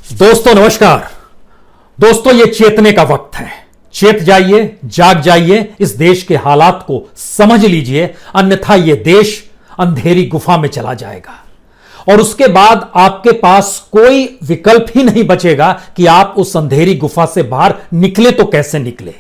दोस्तों नमस्कार। दोस्तों ये चेतने का वक्त है। चेत जाइए, जाग जाइए, इस देश के हालात को समझ लीजिए, अन्यथा ये देश अंधेरी गुफा में चला जाएगा और उसके बाद आपके पास कोई विकल्प ही नहीं बचेगा कि आप उस अंधेरी गुफा से बाहर निकले तो कैसे निकले।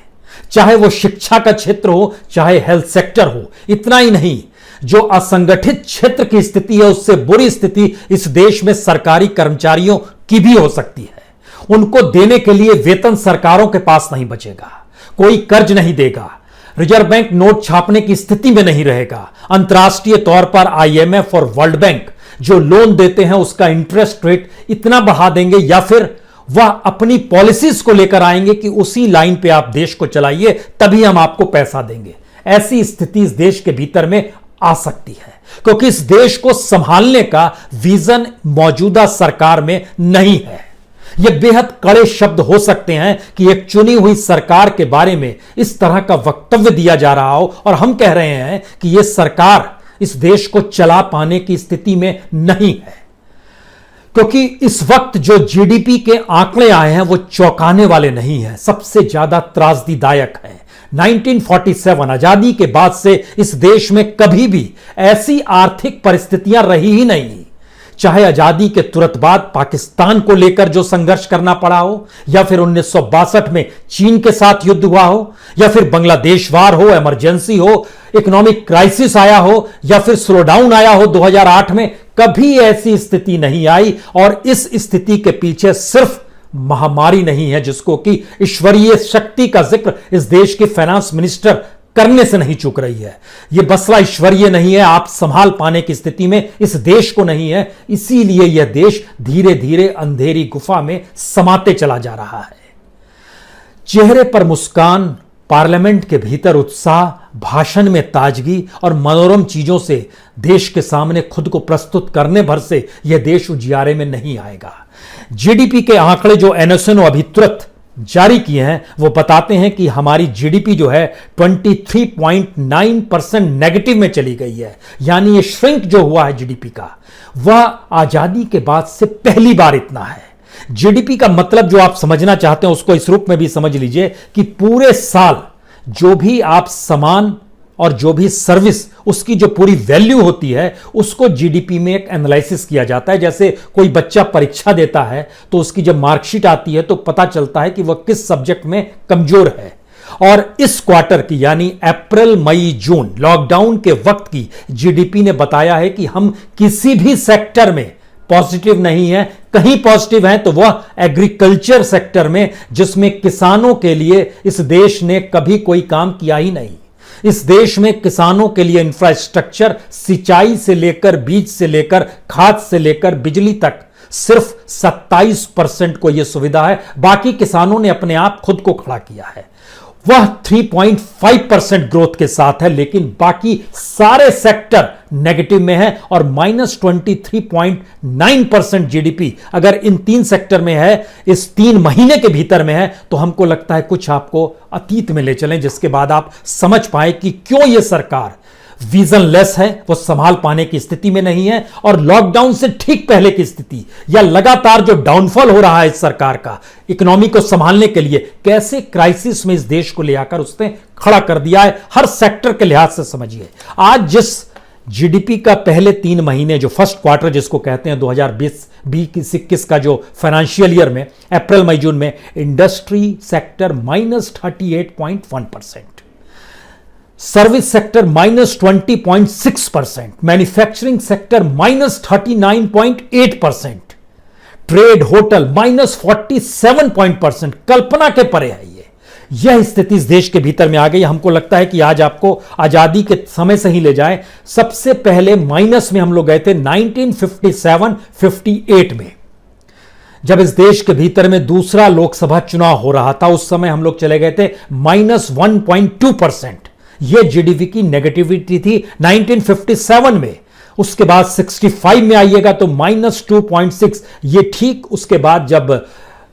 चाहे वो शिक्षा का क्षेत्र हो, चाहे हेल्थ सेक्टर हो। इतना ही नहीं, जो असंगठित क्षेत्र की स्थिति है उससे बुरी स्थिति इस देश में सरकारी कर्मचारियों की भी हो सकती है। उनको देने के लिए वेतन सरकारों के पास नहीं बचेगा, कोई कर्ज नहीं देगा, रिजर्व बैंक नोट छापने की स्थिति में नहीं रहेगा। अंतर्राष्ट्रीय तौर पर आईएमएफ और वर्ल्ड बैंक जो लोन देते हैं उसका इंटरेस्ट रेट इतना बढ़ा देंगे या फिर वह अपनी पॉलिसीज को लेकर आएंगे कि उसी लाइन पे आप देश को चलाइए, तभी हम आपको पैसा देंगे। ऐसी स्थिति इस देश के भीतर में आ सकती है क्योंकि इस देश को संभालने का विजन मौजूदा सरकार में नहीं है। यह बेहद कड़े शब्द हो सकते हैं कि एक चुनी हुई सरकार के बारे में इस तरह का वक्तव्य दिया जा रहा हो और हम कह रहे हैं कि यह सरकार इस देश को चला पाने की स्थिति में नहीं है, क्योंकि इस वक्त जो जीडीपी के आंकड़े आए हैं वो चौंकाने वाले नहीं हैं, सबसे ज्यादा त्रासदीदायक है। 1947 आजादी के बाद से इस देश में कभी भी ऐसी आर्थिक परिस्थितियां रही ही नहीं, चाहे आजादी के तुरंत बाद पाकिस्तान को लेकर जो संघर्ष करना पड़ा हो, या फिर 1962 में चीन के साथ युद्ध हुआ हो, या फिर बांग्लादेश वार हो, इमरजेंसी हो, इकोनॉमिक क्राइसिस आया हो, या फिर स्लो डाउन आया हो 2008 में। कभी ऐसी स्थिति नहीं आई और इस स्थिति के पीछे सिर्फ महामारी नहीं है जिसको कि ईश्वरीय शक्ति का जिक्र इस देश की फाइनेंस मिनिस्टर करने से नहीं चूक रही है। यह बसला ईश्वरीय नहीं है, आप संभाल पाने की स्थिति में इस देश को नहीं है, इसीलिए यह देश धीरे धीरे अंधेरी गुफा में समाते चला जा रहा है। चेहरे पर मुस्कान, पार्लियामेंट के भीतर उत्साह, भाषण में ताजगी और मनोरम चीजों से देश के सामने खुद को प्रस्तुत करने भर से यह देश उजियारे में नहीं आएगा। जीडीपी के आंकड़े जो एनएसएन अभी तुरंत जारी किए हैं वो बताते हैं कि हमारी जीडीपी जो है 23.9% नेगेटिव में चली गई है। यानी ये श्रिंक जो हुआ है जीडीपी का, वह आजादी के बाद से पहली बार इतना है। जीडीपी का मतलब जो आप समझना चाहते हैं उसको इस रूप में भी समझ लीजिए कि पूरे साल जो भी आप सामान और जो भी सर्विस, उसकी जो पूरी वैल्यू होती है उसको जीडीपी में एक एनालिसिस किया जाता है। जैसे कोई बच्चा परीक्षा देता है तो उसकी जब मार्कशीट आती है तो पता चलता है कि वह किस सब्जेक्ट में कमजोर है। और इस क्वार्टर की यानी अप्रैल मई जून लॉकडाउन के वक्त की जीडीपी ने बताया है कि हम किसी भी सेक्टर में पॉजिटिव नहीं है। कहीं पॉजिटिव है तो वह एग्रीकल्चर सेक्टर में, जिसमें किसानों के लिए इस देश ने कभी कोई काम किया ही नहीं। इस देश में किसानों के लिए इंफ्रास्ट्रक्चर, सिंचाई से लेकर बीज से लेकर खाद से लेकर बिजली तक सिर्फ 27% को यह सुविधा है। बाकी किसानों ने अपने आप खुद को खड़ा किया है। वह 3.5% ग्रोथ के साथ है, लेकिन बाकी सारे सेक्टर नेगेटिव में है और -23.9% जीडीपी अगर इन 3 सेक्टर में है, इस 3 महीने के भीतर में है, तो हमको लगता है कुछ आपको अतीत में ले चलें, जिसके बाद आप समझ पाए कि क्यों यह सरकार विजनलेस है, वो संभाल पाने की स्थिति में नहीं है। और लॉकडाउन से ठीक पहले की स्थिति या लगातार जो डाउनफॉल हो रहा है इस सरकार का इकोनॉमी को संभालने के लिए, कैसे क्राइसिस में इस देश को ले आकर उसने खड़ा कर दिया है, हर सेक्टर के लिहाज से समझिए। आज जिस जीडीपी का पहले 3 महीने जो फर्स्ट क्वार्टर जिसको कहते हैं 2020-21 का जो फाइनेंशियल ईयर में अप्रैल मई जून में, industry sector -38.1%, service sector -20.6%, manufacturing sector -39.8%, trade hotel -47%। कल्पना के परे है यह स्थिति इस देश के भीतर में आ गई। हमको लगता है कि आज आपको आजादी के समय से ही ले जाए। सबसे पहले माइनस में हम लोग गए थे 1957-58 में, जब इस देश के भीतर में दूसरा लोकसभा चुनाव हो रहा था। उस समय हम लोग चले गए थे -1.2%। यह जीडीपी की नेगेटिविटी थी 1957 में। उसके बाद 65 में आइएगा तो -2.6। ये ठीक उसके बाद जब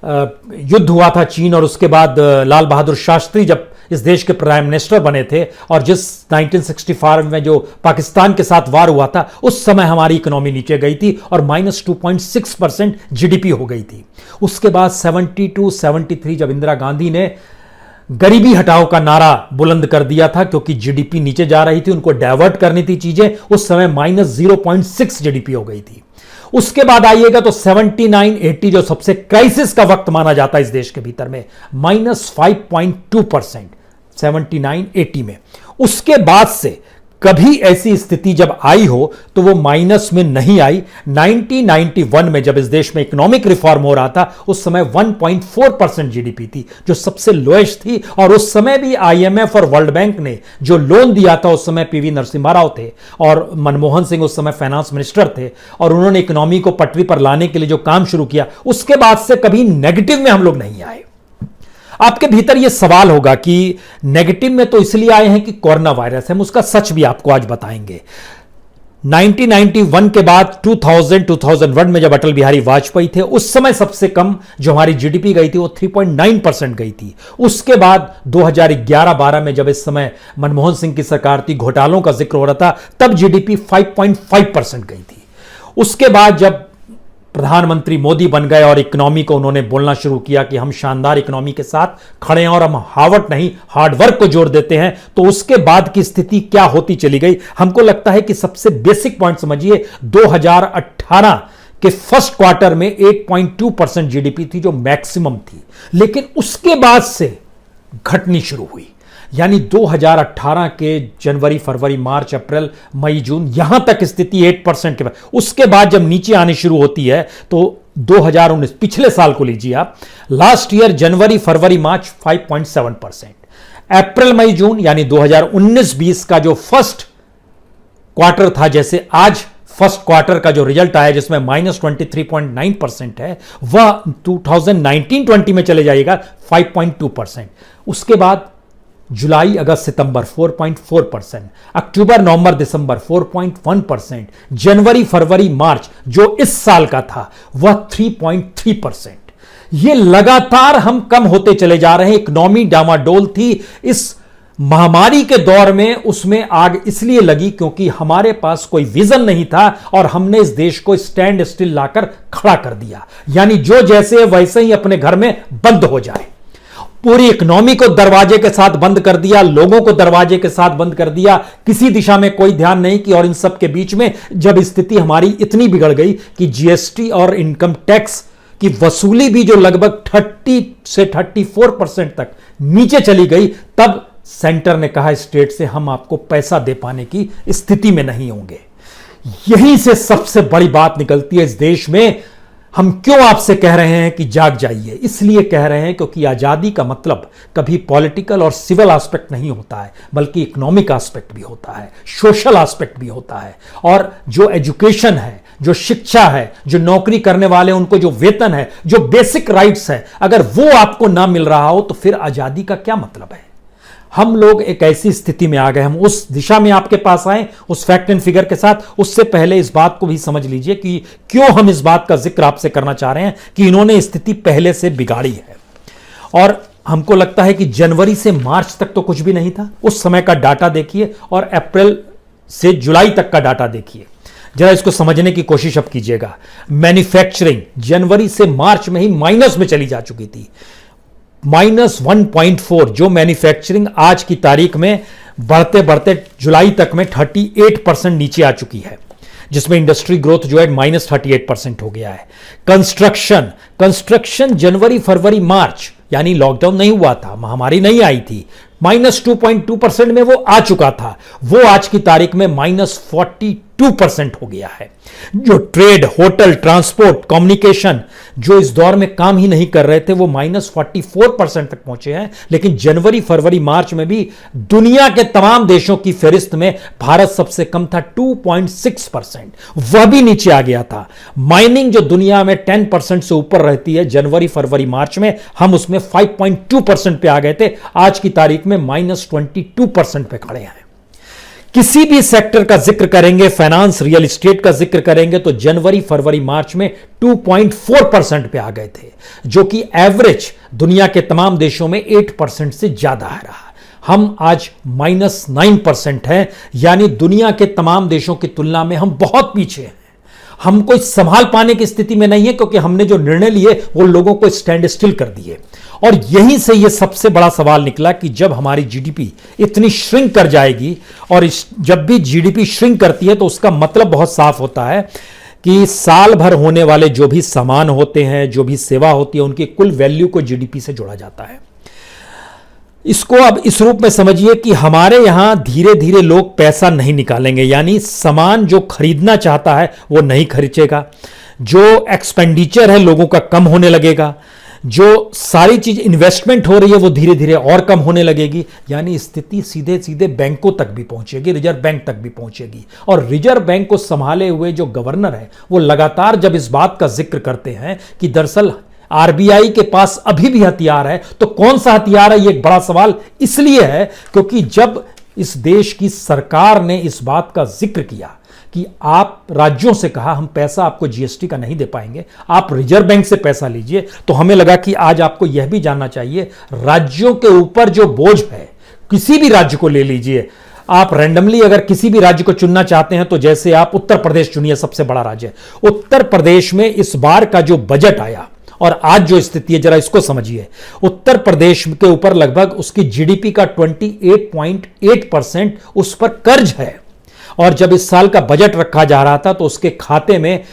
युद्ध हुआ था चीन और उसके बाद लाल बहादुर शास्त्री जब इस देश के प्राइम मिनिस्टर बने थे और जिस 1965 में जो पाकिस्तान के साथ वार हुआ था उस समय हमारी इकोनॉमी नीचे गई थी और -2.6% जीडीपी हो गई थी। उसके बाद 72-73 जब इंदिरा गांधी ने गरीबी हटाओ का नारा बुलंद कर दिया था क्योंकि जीडीपी नीचे जा रही थी, उनको डाइवर्ट करनी थी चीजें, उस समय -0.6 जीडीपी हो गई थी। उसके बाद आइएगा तो 79-80 जो सबसे क्राइसिस का वक्त माना जाता है इस देश के भीतर में, -5.2% 79-80 में। उसके बाद से कभी ऐसी स्थिति जब आई हो तो वो माइनस में नहीं आई। 1991 में जब इस देश में इकोनॉमिक रिफॉर्म हो रहा था उस समय 1.4% जीडीपी थी जो सबसे लोएस्ट थी, और उस समय भी आईएमएफ और वर्ल्ड बैंक ने जो लोन दिया था, उस समय पीवी नरसिम्हा राव थे और मनमोहन सिंह उस समय फाइनेंस मिनिस्टर थे, और उन्होंने इकोनॉमी को पटरी पर लाने के लिए जो काम शुरू किया उसके बाद से कभी नेगेटिव में हम लोग नहीं आए। आपके भीतर यह सवाल होगा कि नेगेटिव में तो इसलिए आए हैं कि कोरोना वायरस है, हम उसका सच भी आपको आज बताएंगे। 1991 के बाद 2001 में जब अटल बिहारी वाजपेयी थे उस समय सबसे कम जो हमारी जीडीपी गई थी वो 3.9% गई थी। उसके बाद 2011-12 में जब इस समय मनमोहन सिंह की सरकार थी, घोटालों का जिक्र हो रहा था, तब जीडीपी 5.5% गई थी। उसके बाद जब प्रधानमंत्री मोदी बन गए और इकोनॉमी को उन्होंने बोलना शुरू किया कि हम शानदार इकोनॉमी के साथ खड़े हैं और हम हार्ड नहीं हार्डवर्क को जोर देते हैं, तो उसके बाद की स्थिति क्या होती चली गई। हमको लगता है कि सबसे बेसिक पॉइंट समझिए, 2018 के फर्स्ट क्वार्टर में 8.2% जीडीपी थी जो मैक्सिमम थी, लेकिन उसके बाद से घटनी शुरू हुई। यानी 2018 के जनवरी, फरवरी, मार्च, अप्रैल, मई, जून, यहां तक स्थिति 8% के बाद, उसके बाद जब नीचे आनी शुरू होती है तो 2019 पिछले साल को लीजिए आप, लास्ट ईयर जनवरी, फरवरी, मार्च 5.7%, अप्रैल, मई, जून यानी 2019-20 का जो फर्स्ट क्वार्टर था, जैसे आज फर्स्ट क्वार्टर का जो रिजल्ट आया जिसमें -23.9% है, वह 2019-20 में चले जाएगा 5.2%। उसके बाद जुलाई, अगस्त, सितंबर 4.4%, अक्टूबर, नवंबर, दिसंबर 4.1%, जनवरी, फरवरी, मार्च जो इस साल का था वह 3.3%। ये लगातार हम कम होते चले जा रहे हैं। इकोनॉमी डामाडोल थी इस महामारी के दौर में, उसमें आग इसलिए लगी क्योंकि हमारे पास कोई विजन नहीं था और हमने इस देश को स्टैंड स्टिल लाकर खड़ा कर दिया, यानी जो जैसे वैसे ही अपने घर में बंद हो जाए। पूरी इकोनॉमी को दरवाजे के साथ बंद कर दिया, लोगों को दरवाजे के साथ बंद कर दिया, किसी दिशा में कोई ध्यान नहीं कि, और इन सब के बीच में जब स्थिति हमारी इतनी बिगड़ गई कि जीएसटी और इनकम टैक्स की वसूली भी जो लगभग 30 से 34% तक नीचे चली गई, तब सेंटर ने कहा स्टेट से हम आपको पैसा दे पाने की स्थिति में नहीं होंगे। यहीं से सबसे बड़ी बात निकलती है इस देश में। हम क्यों आपसे कह रहे हैं कि जाग जाइए? इसलिए कह रहे हैं क्योंकि आजादी का मतलब कभी पॉलिटिकल और सिविल एस्पेक्ट नहीं होता है, बल्कि इकोनॉमिक एस्पेक्ट भी होता है, सोशल एस्पेक्ट भी होता है, और जो एजुकेशन है, जो शिक्षा है, जो नौकरी करने वाले उनको जो वेतन है, जो बेसिक राइट्स है, अगर वो आपको ना मिल रहा हो तो फिर आजादी का क्या मतलब है? हम लोग एक ऐसी स्थिति में आ गए, हम उस दिशा में आपके पास आए उस फैक्ट एंड फिगर के साथ। उससे पहले इस बात को भी समझ लीजिए कि क्यों हम इस बात का जिक्र आपसे करना चाह रहे हैं कि इन्होंने स्थिति पहले से बिगाड़ी है। और हमको लगता है कि जनवरी से मार्च तक तो कुछ भी नहीं था, उस समय का डाटा देखिए, और अप्रैल से जुलाई तक का डाटा देखिए। जरा इसको समझने की कोशिश अब कीजिएगा। मैन्युफैक्चरिंग जनवरी से मार्च में ही माइनस में चली जा चुकी थी, -1.4, जो मैन्युफैक्चरिंग आज की तारीख में बढ़ते बढ़ते जुलाई तक में 38% नीचे आ चुकी है, जिसमें इंडस्ट्री ग्रोथ जो है -38% हो गया है। कंस्ट्रक्शन जनवरी, फरवरी, मार्च यानी लॉकडाउन नहीं हुआ था, महामारी नहीं आई थी, -2.2% में वो आ चुका था, वो आज की तारीख में -42% हो गया है। जो ट्रेड, होटल, ट्रांसपोर्ट, कम्युनिकेशन जो इस दौर में काम ही नहीं कर रहे थे वो -44% तक पहुंचे हैं। लेकिन जनवरी, फरवरी, मार्च में भी दुनिया के तमाम देशों की फहरिस्त में भारत सबसे कम था, 2.6%, वह भी नीचे आ गया था। माइनिंग जो दुनिया में 10% से ऊपर रहती है, जनवरी, फरवरी, मार्च में हम उसमें 5.2% पे आ गए थे, आज की तारीख में -22% पे खड़े हैं। किसी भी सेक्टर का जिक्र करेंगे, फाइनेंस, रियल एस्टेट का जिक्र करेंगे, तो जनवरी, फरवरी, मार्च में 2.4% पे आ गए थे, जो कि एवरेज दुनिया के तमाम देशों में 8% से ज्यादा है रहा। हम आज -9% हैं, यानी दुनिया के तमाम देशों की तुलना में हम बहुत पीछे हैं। हम कोई संभाल पाने की स्थिति में नहीं है, क्योंकि हमने जो निर्णय लिए वो लोगों को स्टैंड स्टिल कर दिए। और यहीं से ये सबसे बड़ा सवाल निकला कि जब हमारी जीडीपी इतनी श्रिंक कर जाएगी, और जब भी जीडीपी श्रिंक करती है तो उसका मतलब बहुत साफ होता है कि साल भर होने वाले जो भी सामान होते हैं, जो भी सेवा होती है, उनकी कुल वैल्यू को जीडीपी से जोड़ा जाता है। इसको अब इस रूप में समझिए कि हमारे यहां धीरे धीरे लोग पैसा नहीं निकालेंगे, यानी सामान जो खरीदना चाहता है वो नहीं खरीदेगा, जो एक्सपेंडिचर है लोगों का कम होने लगेगा, जो सारी चीज इन्वेस्टमेंट हो रही है वो धीरे धीरे और कम होने लगेगी। यानी स्थिति सीधे सीधे बैंकों तक भी पहुंचेगी, रिजर्व बैंक तक भी पहुंचेगी। और रिजर्व बैंक को संभाले हुए जो गवर्नर है वो लगातार जब इस बात का जिक्र करते हैं कि दरअसल आरबीआई के पास अभी भी हथियार है, तो कौन सा हथियार है, ये एक बड़ा सवाल इसलिए है क्योंकि जब इस देश की सरकार ने इस बात का जिक्र किया कि आप राज्यों से कहा हम पैसा आपको जीएसटी का नहीं दे पाएंगे, आप रिजर्व बैंक से पैसा लीजिए, तो हमें लगा कि आज आपको यह भी जानना चाहिए राज्यों के ऊपर जो बोझ है, किसी भी राज्य को ले लीजिए, आप रैंडमली अगर किसी भी राज्य को चुनना चाहते हैं तो जैसे आप उत्तर प्रदेश चुनिए, सबसे बड़ा राज्य है। उत्तर प्रदेश में इस बार का जो बजट आया और आज जो स्थिति है जरा इसको समझिए। उत्तर प्रदेश के ऊपर लगभग उसकी जीडीपी का 28.8% उस पर कर्ज है, और जब इस साल का बजट रखा जा रहा था तो उसके खाते में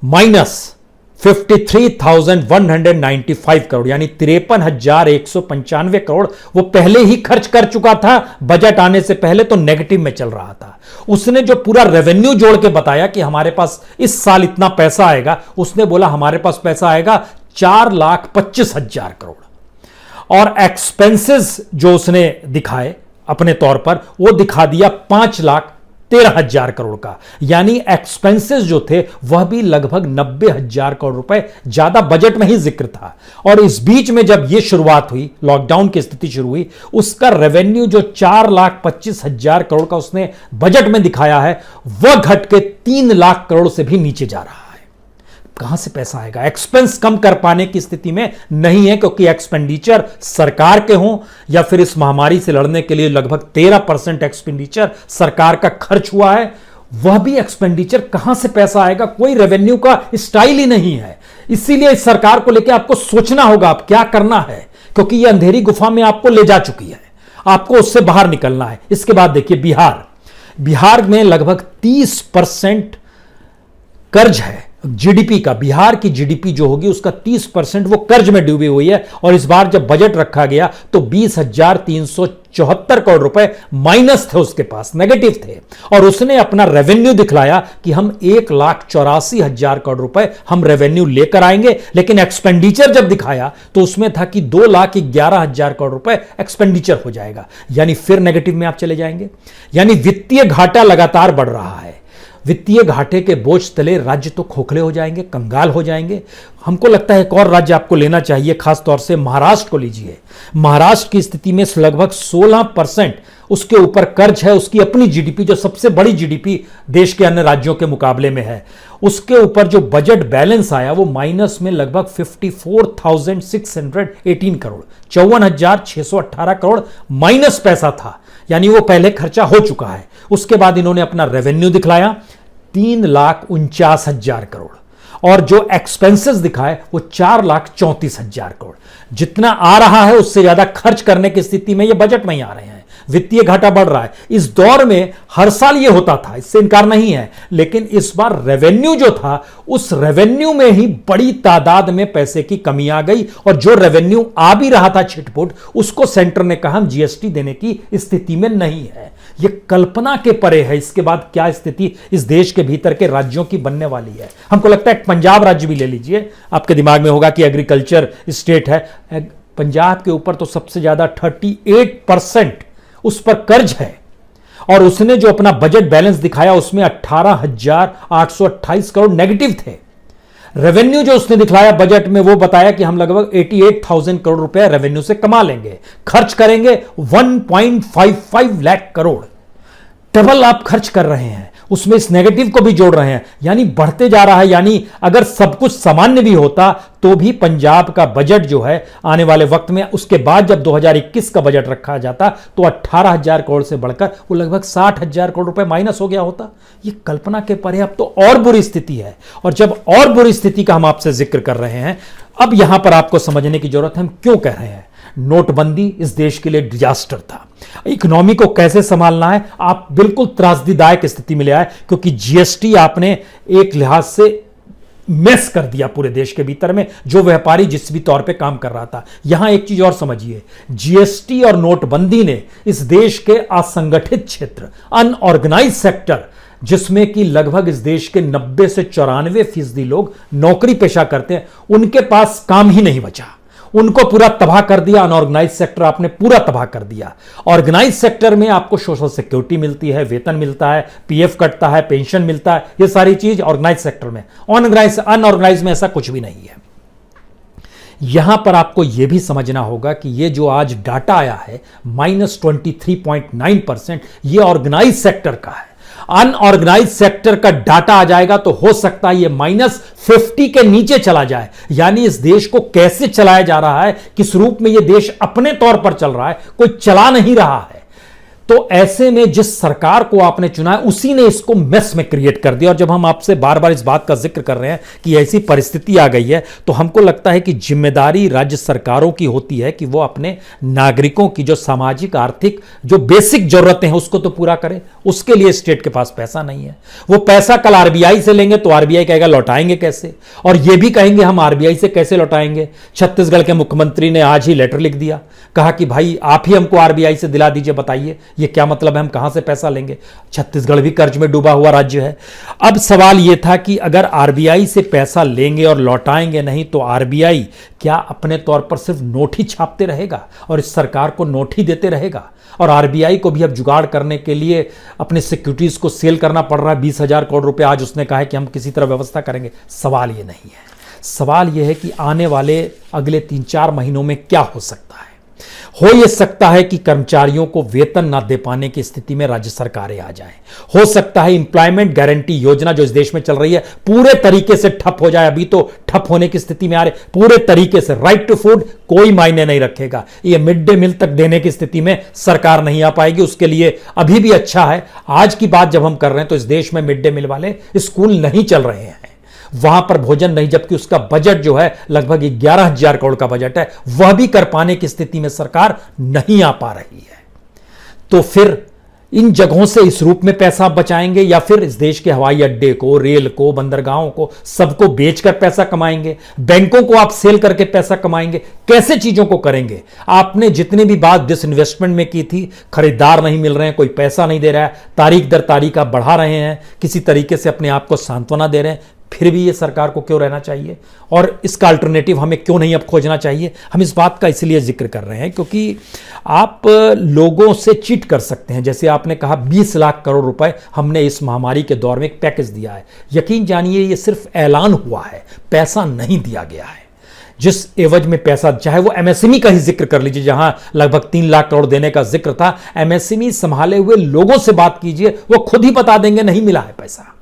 -53,195 करोड़ यानी 53,195 करोड़ वो पहले ही खर्च कर चुका था। बजट आने से पहले तो नेगेटिव में चल रहा था। उसने जो पूरा रेवेन्यू जोड़ के बताया कि हमारे पास इस साल इतना पैसा आएगा, उसने बोला हमारे पास पैसा आएगा 4,25,000 करोड़, और एक्सपेंसेस जो उसने दिखाए अपने तौर पर वो दिखा दिया 5,13,000 करोड़ का, यानी एक्सपेंसेस जो थे वह भी लगभग 90,000 करोड़ रुपए ज्यादा बजट में ही जिक्र था। और इस बीच में जब यह शुरुआत हुई, लॉकडाउन की स्थिति शुरू हुई, उसका रेवेन्यू जो 4,25,000 करोड़ का उसने बजट में दिखाया है वह घट के 3 लाख करोड़ से भी नीचे जा रहा है। कहां से पैसा आएगा? एक्सपेंस कम कर पाने की स्थिति में नहीं है, क्योंकि एक्सपेंडिचर सरकार के हों या फिर इस महामारी से लड़ने के लिए लगभग 13% एक्सपेंडिचर सरकार का खर्च हुआ है, वह भी एक्सपेंडिचर कहां से पैसा आएगा? कोई रेवेन्यू का स्टाइल ही नहीं है। इसीलिए इस सरकार को लेकर आपको सोचना होगा आप क्या करना है, क्योंकि यह अंधेरी गुफा में आपको ले जा चुकी है, आपको उससे बाहर निकलना है। इसके बाद देखिए बिहार में लगभग 30% कर्ज है जीडीपी का। बिहार की जीडीपी जो होगी उसका 30% वो कर्ज में डूबी हुई है, और इस बार जब बजट रखा गया तो 20,374 करोड़ रुपए माइनस थे, उसके पास नेगेटिव थे, और उसने अपना रेवेन्यू दिखलाया कि हम 1,84,000 करोड़ रुपए हम रेवेन्यू लेकर आएंगे, लेकिन एक्सपेंडिचर जब दिखाया तो उसमें था कि 2,11,000 करोड़ रुपए एक्सपेंडिचर हो जाएगा, यानी फिर नेगेटिव में आप चले जाएंगे। यानी वित्तीय घाटा लगातार बढ़ रहा है। वित्तीय घाटे के बोझ तले राज्य तो खोखले हो जाएंगे, कंगाल हो जाएंगे। हमको लगता है एक और राज्य आपको लेना चाहिए, खास तौर से महाराष्ट्र को लीजिए। महाराष्ट्र की स्थिति में लगभग 16% उसके ऊपर कर्ज है। उसकी अपनी जीडीपी जो सबसे बड़ी जीडीपी देश के अन्य राज्यों के मुकाबले में है, उसके ऊपर जो बजट बैलेंस आया वो माइनस में लगभग 54,618 करोड़ 54,618 करोड़ माइनस पैसा था, यानी वो पहले खर्चा हो चुका है। उसके बाद इन्होंने अपना रेवेन्यू दिखलाया 3,49,000 करोड़, और जो एक्सपेंसेस दिखाए वो 4,34,000 करोड़। जितना आ रहा है उससे ज्यादा खर्च करने की स्थिति में ये बजट में ही आ रहे हैं। वित्तीय घाटा बढ़ रहा है। इस दौर में हर साल ये होता था, इससे इनकार नहीं है, लेकिन इस बार रेवेन्यू जो था उस रेवेन्यू में ही बड़ी तादाद में पैसे की कमी आ गई, और जो रेवेन्यू आ भी रहा था छिटपुट, उसको सेंटर ने कहा हम जीएसटी देने की स्थिति में नहीं है। यह कल्पना के परे है। इसके बाद क्या स्थिति इस देश के भीतर के राज्यों की बनने वाली है। हमको लगता है पंजाब राज्य भी ले लीजिए, आपके दिमाग में होगा कि एग्रीकल्चर स्टेट है। पंजाब के ऊपर तो सबसे ज्यादा 38% उस पर कर्ज है, और उसने जो अपना बजट बैलेंस दिखाया उसमें 18,828 करोड़ नेगेटिव थे। रेवेन्यू जो उसने दिखलाया बजट में वो बताया कि हम लगभग 88,000 करोड़ रुपए रेवेन्यू से कमा लेंगे, खर्च करेंगे 1.55 लाख करोड़। डबल आप खर्च कर रहे हैं, उसमें इस नेगेटिव को भी जोड़ रहे हैं, यानी बढ़ते जा रहा है। यानी अगर सब कुछ सामान्य भी होता तो भी पंजाब का बजट जो है आने वाले वक्त में, उसके बाद जब 2021 का बजट रखा जाता तो 18,000 करोड़ से बढ़कर वो लगभग 60,000 करोड़ रुपए माइनस हो गया होता। ये कल्पना के परे अब तो और बुरी स्थिति है। और जब और बुरी स्थिति का हम आपसे जिक्र कर रहे हैं, अब यहां पर आपको समझने की जरूरत है हम क्यों कह रहे हैं। नोटबंदी इस देश के लिए डिजास्टर था। इकोनॉमी को कैसे संभालना है, आप बिल्कुल त्रासदीदायक स्थिति में ले आए, क्योंकि जीएसटी आपने एक लिहाज से मेस कर दिया पूरे देश के भीतर में, जो व्यापारी जिस भी तौर पे काम कर रहा था। यहां एक चीज और समझिए, जीएसटी और नोटबंदी ने इस देश के असंगठित क्षेत्र, अनऑर्गेनाइज सेक्टर, जिसमें कि लगभग इस देश के 90 से 94% लोग नौकरी पेशा करते हैं, उनके पास काम ही नहीं बचा। उनको पूरा तबाह कर दिया। अनऑर्गेनाइज सेक्टर आपने पूरा तबाह कर दिया। ऑर्गेनाइज सेक्टर में आपको सोशल सिक्योरिटी मिलती है, वेतन मिलता है, पीएफ कटता है, पेंशन मिलता है, ये सारी चीज ऑर्गेनाइज सेक्टर में। अनऑर्गेनाइज में ऐसा कुछ भी नहीं है। यहां पर आपको यह भी समझना होगा कि ये जो आज डाटा आया है -23.9%, ये ऑर्गेनाइज सेक्टर का है। अनऑर्गेनाइज सेक्टर का डाटा आ जाएगा तो हो सकता है ये -50 के नीचे चला जाए। यानी इस देश को कैसे चलाया जा रहा है, किस रूप में ये देश अपने तौर पर चल रहा है, कोई चला नहीं रहा है। तो ऐसे में जिस सरकार को आपने चुना है उसी ने इसको मेस में क्रिएट कर दिया। और जब हम आपसे बार बार इस बात का जिक्र कर रहे हैं कि ऐसी परिस्थिति आ गई है, तो हमको लगता है कि जिम्मेदारी राज्य सरकारों की होती है कि वो अपने नागरिकों की जो सामाजिक आर्थिक जो बेसिक जरूरतें हैं उसको तो पूरा करें। उसके लिए स्टेट के पास पैसा नहीं है। वो पैसा कल आरबीआई से लेंगे तो आरबीआई कहेगा लौटाएंगे कैसे, और ये भी कहेंगे हम आरबीआई से कैसे लौटाएंगे। छत्तीसगढ़ के मुख्यमंत्री ने आज ही लेटर लिख दिया, कहा कि भाई आप ही हमको आरबीआई से दिला दीजिए, बताइए ये क्या मतलब है, हम कहां से पैसा लेंगे। छत्तीसगढ़ भी कर्ज में डूबा हुआ राज्य है। अब सवाल यह था कि अगर आरबीआई से पैसा लेंगे और लौटाएंगे नहीं तो आरबीआई क्या अपने तौर पर सिर्फ नोट ही छापते रहेगा और इस सरकार को नोट ही देते रहेगा। और आरबीआई को भी अब जुगाड़ करने के लिए अपने सिक्योरिटीज को सेल करना पड़ रहा है। 20,000 करोड़ रुपए आज उसने कहा है कि हम किसी तरह व्यवस्था करेंगे। सवाल यह नहीं है। सवाल यह है कि आने वाले अगले 3-4 महीनों में क्या हो सकता है। हो यह सकता है कि कर्मचारियों को वेतन ना दे पाने की स्थिति में राज्य सरकारें आ जाएं। हो सकता है एम्प्लॉयमेंट गारंटी योजना जो इस देश में चल रही है पूरे तरीके से ठप हो जाए। अभी तो ठप होने की स्थिति में आ रहे, पूरे तरीके से राइट टू फूड कोई मायने नहीं रखेगा। ये मिड डे मील तक देने की स्थिति में सरकार नहीं आ पाएगी। उसके लिए अभी भी अच्छा है, आज की बात जब हम कर रहे हैं तो इस देश में मिड डे मील वाले स्कूल नहीं चल रहे हैं, वहां पर भोजन नहीं, जबकि उसका बजट जो है लगभग 11,000 करोड़ का बजट है, वह भी कर पाने की स्थिति में सरकार नहीं आ पा रही है। तो फिर इन जगहों से इस रूप में पैसा बचाएंगे या फिर इस देश के हवाई अड्डे को, रेल को, बंदरगाहों को सबको बेचकर पैसा कमाएंगे, बैंकों को आप सेल करके पैसा कमाएंगे, कैसे चीजों को करेंगे। आपने जितनी भी बात डिसइन्वेस्टमेंट में की थी, खरीदार नहीं मिल रहे हैं, कोई पैसा नहीं दे रहा है, तारीख दर तारीख आप बढ़ा रहे हैं, किसी तरीके से अपने आप को सांत्वना दे रहे हैं, फिर भी ये सरकार को क्यों रहना चाहिए और इसका अल्टरनेटिव हमें क्यों नहीं अब खोजना चाहिए। हम इस बात का इसलिए जिक्र कर रहे हैं क्योंकि आप लोगों से चीट कर सकते हैं। जैसे आपने कहा 20 लाख करोड़ रुपए हमने इस महामारी के दौर में एक पैकेज दिया है। यकीन जानिए ये सिर्फ ऐलान हुआ है, पैसा नहीं दिया गया है। जिस एवज में पैसा, चाहे वो एमएसएमई का ही जिक्र कर लीजिए, जहां लगभग 3 लाख करोड़ देने का जिक्र था, एमएसएमई संभाले हुए लोगों से बात कीजिए, वो खुद ही बता देंगे नहीं मिला है पैसा।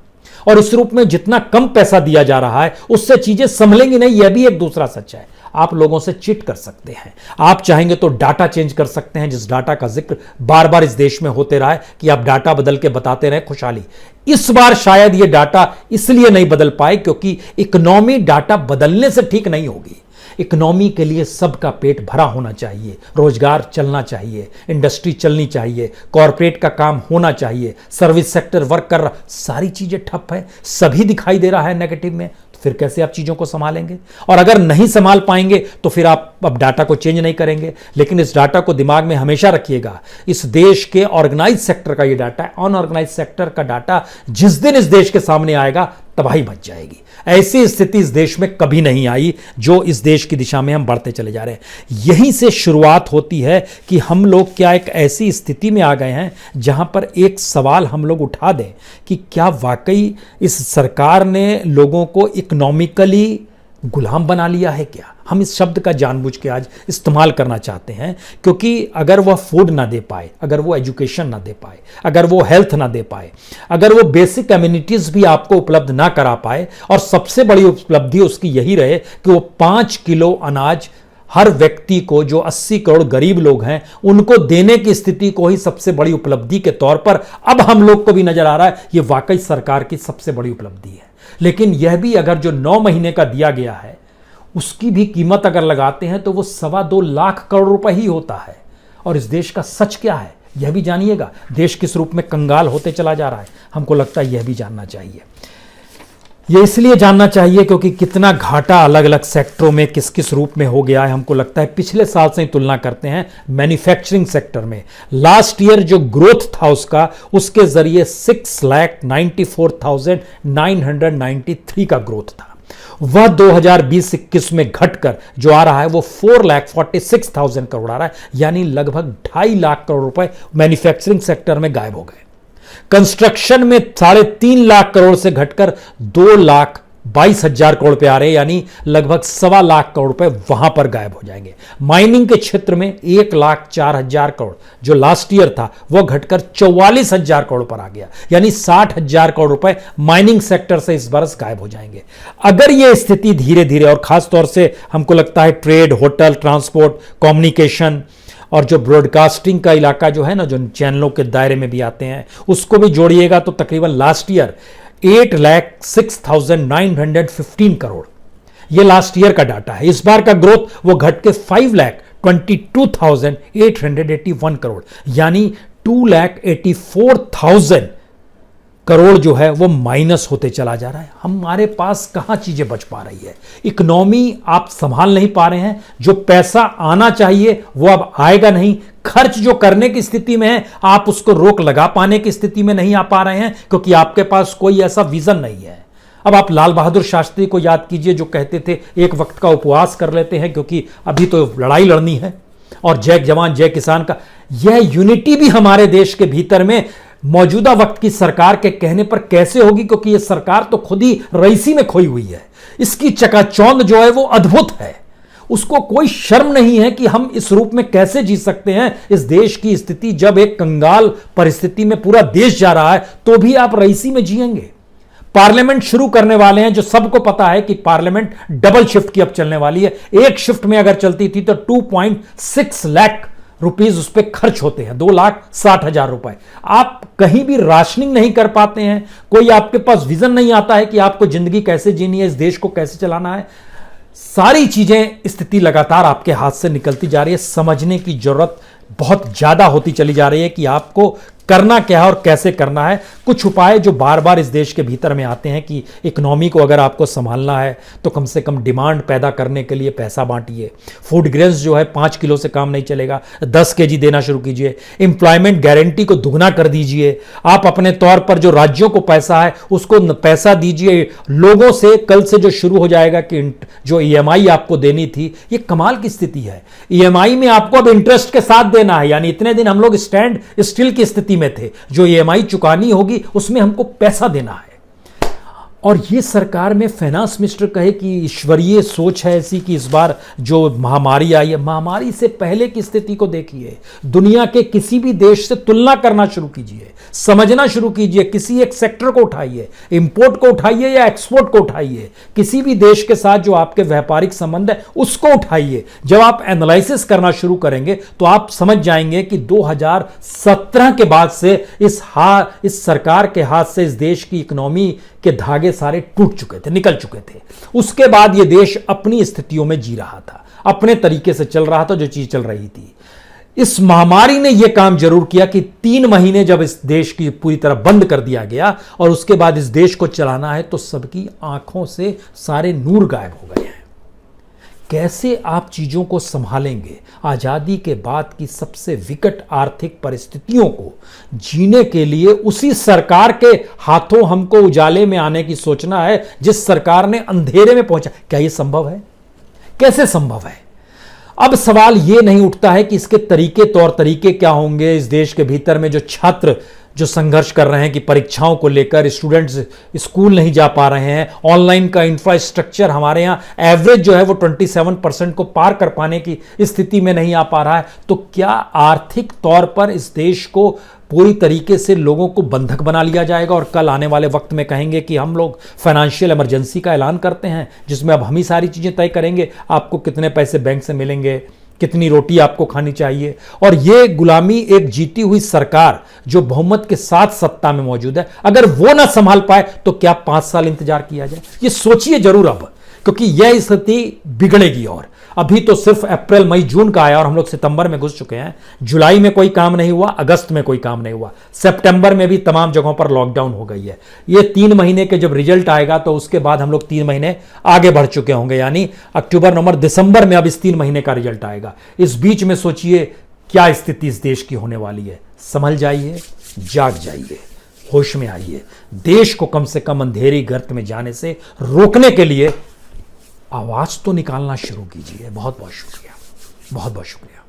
और इस रूप में जितना कम पैसा दिया जा रहा है उससे चीजें संभलेंगी नहीं। यह भी एक दूसरा सच है। आप लोगों से चिट कर सकते हैं, आप चाहेंगे तो डाटा चेंज कर सकते हैं, जिस डाटा का जिक्र बार बार इस देश में होते रहा है कि आप डाटा बदल के बताते रहे खुशहाली। इस बार शायद यह डाटा इसलिए नहीं बदल पाए क्योंकि इकोनॉमी डाटा बदलने से ठीक नहीं होगी। इकोनॉमी के लिए सबका पेट भरा होना चाहिए, रोजगार चलना चाहिए, इंडस्ट्री चलनी चाहिए, कॉरपोरेट का काम होना चाहिए, सर्विस सेक्टर वर्क कर रहा, सारी चीजें ठप है, सभी दिखाई दे रहा है नेगेटिव में। तो फिर कैसे आप चीजों को संभालेंगे? और अगर नहीं संभाल पाएंगे तो फिर आप अब डाटा को चेंज नहीं करेंगे। लेकिन इस डाटा को दिमाग में हमेशा रखिएगा, इस देश के ऑर्गेनाइज सेक्टर का ये डाटा है। अनऑर्गेनाइज सेक्टर का डाटा जिस दिन इस देश के सामने आएगा तबाही मच जाएगी। ऐसी स्थिति इस देश में कभी नहीं आई जो इस देश की दिशा में हम बढ़ते चले जा रहे हैं। यहीं से शुरुआत होती है कि हम लोग क्या एक ऐसी स्थिति में आ गए हैं जहां पर एक सवाल हम लोग उठा दें कि क्या वाकई इस सरकार ने लोगों को इकोनॉमिकली गुलाम बना लिया है क्या? हम इस शब्द का जानबूझ के आज इस्तेमाल करना चाहते हैं, क्योंकि अगर वह फूड ना दे पाए, अगर वो एजुकेशन ना दे पाए, अगर वो हेल्थ ना दे पाए, अगर वो बेसिक कम्युनिटीज भी आपको उपलब्ध ना करा पाए, और सबसे बड़ी उपलब्धि उसकी यही रहे कि वो 5 किलो अनाज हर व्यक्ति को, जो 80 करोड़ गरीब लोग हैं, उनको देने की स्थिति को ही सबसे बड़ी उपलब्धि के तौर पर अब हम लोग को भी नजर आ रहा है, यह वाकई सरकार की सबसे बड़ी उपलब्धि है। लेकिन यह भी अगर जो 9 महीने का दिया गया है उसकी भी कीमत अगर लगाते हैं तो वो 2.25 लाख करोड़ रुपए ही होता है। और इस देश का सच क्या है यह भी जानिएगा। देश किस रूप में कंगाल होते चला जा रहा है, हमको लगता है यह भी जानना चाहिए। यह इसलिए जानना चाहिए क्योंकि कितना घाटा अलग अलग सेक्टरों में किस किस रूप में हो गया है। हमको लगता है पिछले साल से ही तुलना करते हैं, मैन्युफैक्चरिंग सेक्टर में लास्ट ईयर जो ग्रोथ था उसके जरिए 6,94,993 का ग्रोथ था। वह 2020-21 में घटकर जो आ रहा है वो 4,46,000 करोड़ आ रहा है, यानी लगभग 2.5 लाख करोड़ रुपए मैन्युफैक्चरिंग सेक्टर में गायब हो गए। कंस्ट्रक्शन में 3.5 लाख करोड़ से घटकर 2,22,000 करोड़ पे आ रहे हैं, यानी लगभग 1.25 लाख करोड़ रुपए वहां पर गायब हो जाएंगे। माइनिंग के क्षेत्र में 1,04,000 करोड़ जो लास्ट ईयर था वह घटकर 44,000 करोड़ पर आ गया, यानी 60,000 करोड़ रुपए माइनिंग सेक्टर से इस बरस गायब हो जाएंगे। अगर यह स्थिति धीरे धीरे, और खासतौर से हमको लगता है ट्रेड, होटल, ट्रांसपोर्ट, कम्युनिकेशन और जो ब्रॉडकास्टिंग का इलाका जो है ना, जो चैनलों के दायरे में भी आते हैं, उसको भी जोड़िएगा तो तकरीबन लास्ट ईयर 8,06,915 करोड़, ये लास्ट ईयर का डाटा है। इस बार का ग्रोथ वो घट के 5,22,881 करोड़, यानी 2,84,000 करोड़ जो है वो माइनस होते चला जा रहा है। हमारे पास कहां चीजें बच पा रही है, इकोनॉमी आप संभाल नहीं पा रहे हैं। जो पैसा आना चाहिए वो अब आएगा नहीं, खर्च जो करने की स्थिति में है आप उसको रोक लगा पाने की स्थिति में नहीं आ पा रहे हैं, क्योंकि आपके पास कोई ऐसा विजन नहीं है। अब आप लाल बहादुर शास्त्री को याद कीजिए, जो कहते थे एक वक्त का उपवास कर लेते हैं क्योंकि अभी तो लड़ाई लड़नी है, और जय जवान जय किसान का यह यूनिटी भी हमारे देश के भीतर में मौजूदा वक्त की सरकार के कहने पर कैसे होगी, क्योंकि यह सरकार तो खुद ही रईसी में खोई हुई है। इसकी चकाचौंध जो है वो अद्भुत है। उसको कोई शर्म नहीं है कि हम इस रूप में कैसे जी सकते हैं। इस देश की स्थिति जब एक कंगाल परिस्थिति में पूरा देश जा रहा है तो भी आप रईसी में जिएंगे। पार्लियामेंट शुरू करने वाले हैं, जो सबको पता है कि पार्लियामेंट डबल शिफ्ट की अब चलने वाली है। एक शिफ्ट में अगर चलती थी तो 2.6 लाख रुपीज उस पर खर्च होते हैं, 2,60,000 रुपए। आप कहीं भी राशनिंग नहीं कर पाते हैं, कोई आपके पास विजन नहीं आता है कि आपको जिंदगी कैसे जीनी है, इस देश को कैसे चलाना है। सारी चीजें, स्थिति लगातार आपके हाथ से निकलती जा रही है। समझने की जरूरत बहुत ज्यादा होती चली जा रही है कि आपको करना क्या है और कैसे करना है। कुछ उपाय जो बार बार इस देश के भीतर में आते हैं कि इकोनॉमी को अगर आपको संभालना है तो कम से कम डिमांड पैदा करने के लिए पैसा बांटिए। फूड ग्रेन्स जो है 5 किलो से काम नहीं चलेगा, 10 केजी देना शुरू कीजिए। एम्प्लॉयमेंट गारंटी को दुगना कर दीजिए। आप अपने तौर पर जो राज्यों को पैसा है उसको पैसा दीजिए लोगों से। कल से जो शुरू हो जाएगा कि जो ईएमआई आपको देनी थी, ये कमाल की स्थिति है। ईएमआई में आपको अब इंटरेस्ट के साथ देना है, यानी इतने दिन हम लोग स्टैंड स्टिल की स्थिति में थे, जो ईएमआई चुकानी होगी उसमें हमको पैसा देना है। और ये सरकार में फाइनेंस मिनिस्टर कहे कि ईश्वरीय सोच है ऐसी कि इस बार जो महामारी आई है, महामारी से पहले की स्थिति को देखिए। दुनिया के किसी भी देश से तुलना करना शुरू कीजिए, समझना शुरू कीजिए। किसी एक सेक्टर को उठाइए, इंपोर्ट को उठाइए या एक्सपोर्ट को उठाइए, किसी भी देश के साथ जो आपके व्यापारिक संबंध है उसको उठाइए। जब आप एनालिसिस करना शुरू करेंगे तो आप समझ जाएंगे कि 2017 के बाद से इस सरकार के हाथ से इस देश की इकोनॉमी के धागे सारे टूट चुके थे, निकल चुके थे। उसके बाद यह देश अपनी स्थितियों में जी रहा था, अपने तरीके से चल रहा था जो चीज चल रही थी। इस महामारी ने यह काम जरूर किया कि 3 महीने जब इस देश की पूरी तरह बंद कर दिया गया और उसके बाद इस देश को चलाना है तो सबकी आंखों से सारे नूर गायब हो गए हैं। कैसे आप चीजों को संभालेंगे? आजादी के बाद की सबसे विकट आर्थिक परिस्थितियों को जीने के लिए उसी सरकार के हाथों हमको उजाले में आने की सोचना है जिस सरकार ने अंधेरे में पहुंचा। क्या यह संभव है? कैसे संभव है? अब सवाल यह नहीं उठता है कि इसके तरीके, तौर तरीके क्या होंगे। इस देश के भीतर में जो छात्र जो संघर्ष कर रहे हैं कि परीक्षाओं को लेकर स्टूडेंट्स स्कूल नहीं जा पा रहे हैं, ऑनलाइन का इंफ्रास्ट्रक्चर हमारे यहाँ एवरेज जो है वो 27% को पार कर पाने की स्थिति में नहीं आ पा रहा है, तो क्या आर्थिक तौर पर इस देश को पूरी तरीके से लोगों को बंधक बना लिया जाएगा और कल आने वाले वक्त में कहेंगे कि हम लोग फाइनेंशियल इमरजेंसी का ऐलान करते हैं जिसमें अब हम ही सारी चीज़ें तय करेंगे, आपको कितने पैसे बैंक से मिलेंगे, कितनी रोटी आपको खानी चाहिए। और ये गुलामी एक जीती हुई सरकार जो बहुमत के साथ सत्ता में मौजूद है, अगर वो ना संभाल पाए तो क्या 5 साल इंतजार किया जाए? ये सोचिए जरूर अब, क्योंकि यह स्थिति बिगड़ेगी। और अभी तो सिर्फ अप्रैल मई जून का आया और हम लोग सितंबर में घुस चुके हैं। जुलाई में कोई काम नहीं हुआ, अगस्त में कोई काम नहीं हुआ, सितंबर में भी तमाम जगहों पर लॉकडाउन हो गई है। ये 3 महीने के जब रिजल्ट आएगा तो उसके बाद हम लोग 3 महीने आगे बढ़ चुके होंगे, यानी अक्टूबर नवंबर दिसंबर में अब इस 3 महीने का रिजल्ट आएगा। इस बीच में सोचिए क्या स्थिति इस देश की होने वाली है। संभल जाइए, जाग जाइए, होश में आइए। देश को कम से कम अंधेरी गर्त में जाने से रोकने के लिए आवाज तो निकालना शुरू कीजिए। बहुत बहुत शुक्रिया, बहुत बहुत शुक्रिया।